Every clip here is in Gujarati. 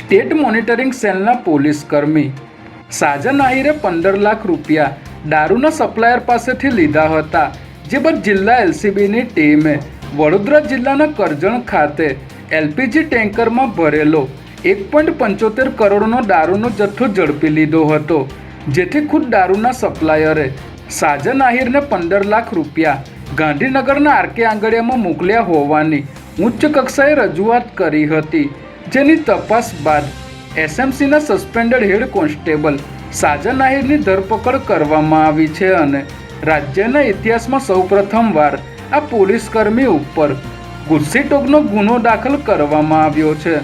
સ્ટેટ મોનિટરિંગ સેલના પોલીસ કર્મી સાજન આહિરે 15 લાખ રૂપિયા દારૂના સપ્લાયર પાસેથી લીધા હતા, જે બાદ જિલ્લા એલસીબીની ટીમે વડોદરા જિલ્લાના કરજણ ખાતે એલપીજી ટેન્કરમાં ભરેલો 1.75 કરોડનો દારૂનો જથ્થો ઝડપી લીધો હતો, જેથી ખુદ દારૂના સપ્લાયરે સાજન આહિરને 15 લાખ રૂપિયા ગાંધીનગરના આરકે આંગડિયામાં મોકલ્યા હોવાની ઉચ્ચ કક્ષાએ રજૂઆત કરી હતી, જેની તપાસ બાદ એસએમસીના સસ્પેન્ડેડ હેડ કોન્સ્ટેબલ સાજન આહિરની ધરપકડ કરવામાં આવી છે અને રાજ્યના ઇતિહાસમાં સૌપ્રથમવાર આ પોલીસકર્મી ઉપર ગુસ્સીટોકનો ગુનો દાખલ કરવામાં આવ્યો છે.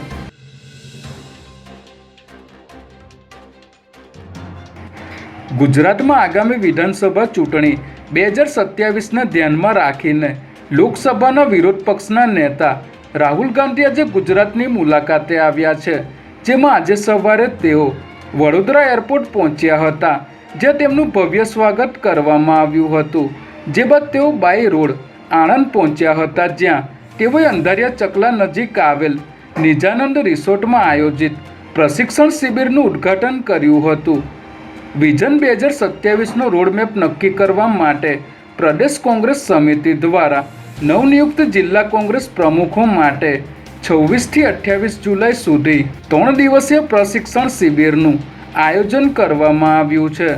ગુજરાતમાં આગામી વિધાનસભા ચૂંટણી 2027ને ધ્યાનમાં રાખીને લોકસભાના વિરોધ પક્ષના નેતા રાહુલ ગાંધી આજે ગુજરાતની મુલાકાતે આવ્યા છે, જેમાં આજે સવારે તેઓ વડોદરા એરપોર્ટ પહોંચ્યા હતા, જ્યાં તેમનું ભવ્ય સ્વાગત કરવામાં આવ્યું હતું. જે બાદ તેઓ બાય રોડ આણંદ પહોંચ્યા હતા, જ્યાં તેઓએ અંધારિયા ચકલા નજીક આવેલ નિજાનંદ રિસોર્ટમાં આયોજિત પ્રશિક્ષણ શિબિરનું ઉદ્ઘાટન કર્યું હતું. વિઝન 2027નો રોડમેપ નક્કી કરવા માટે પ્રદેશ કોંગ્રેસ સમિતિ દ્વારા નવનિયુક્ત જિલ્લા કોંગ્રેસ પ્રમુખો માટે 26થી 28 જુલાઈ સુધી 3 દિવસીય પ્રશિક્ષણ શિબિરનું આયોજન કરવામાં આવ્યું છે.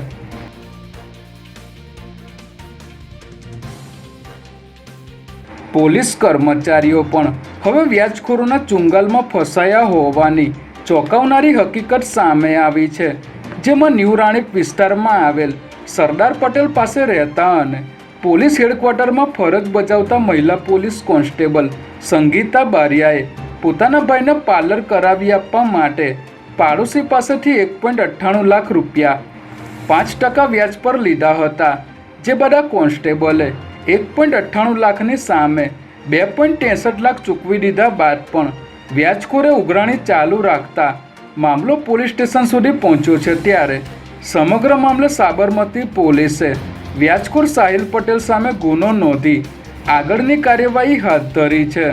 પોલીસ કર્મચારીઓ પણ હવે વ્યાજખોરોના ચુંગાલમાં ફસાયા હોવાની ચોંકાવનારી હકીકત સામે આવી છે, જેમાં ન્યૂ રાણીપ વિસ્તારમાં આવેલ સરદાર પટેલ પાસે રહેતા અને પોલીસ હેડક્વાર્ટરમાં ફરજ બજાવતા મહિલા પોલીસ કોન્સ્ટેબલ સંગીતા બારિયાએ પોતાના ભાઈને પાર્લર કરાવી આપવા માટે પાડોશી પાસેથી 1.98 લાખ રૂપિયા 5% વ્યાજ પર લીધા હતા, જે બધા કોન્સ્ટેબલે 1.98 લાખની સામે 2.63 લાખ ચૂકવી દીધા બાદ પણ વ્યાજખોરે ઉઘરાણી ચાલુ રાખતા મામલો પોલીસ સ્ટેશન સુધી પહોંચ્યો છે. ત્યારે સમગ્ર મામલે સાબરમતી પોલીસે વ્યાજખોર સાહિલ પટેલ સામે ગુનો નોંધી આગળની કાર્યવાહી હાથ ધરી છે.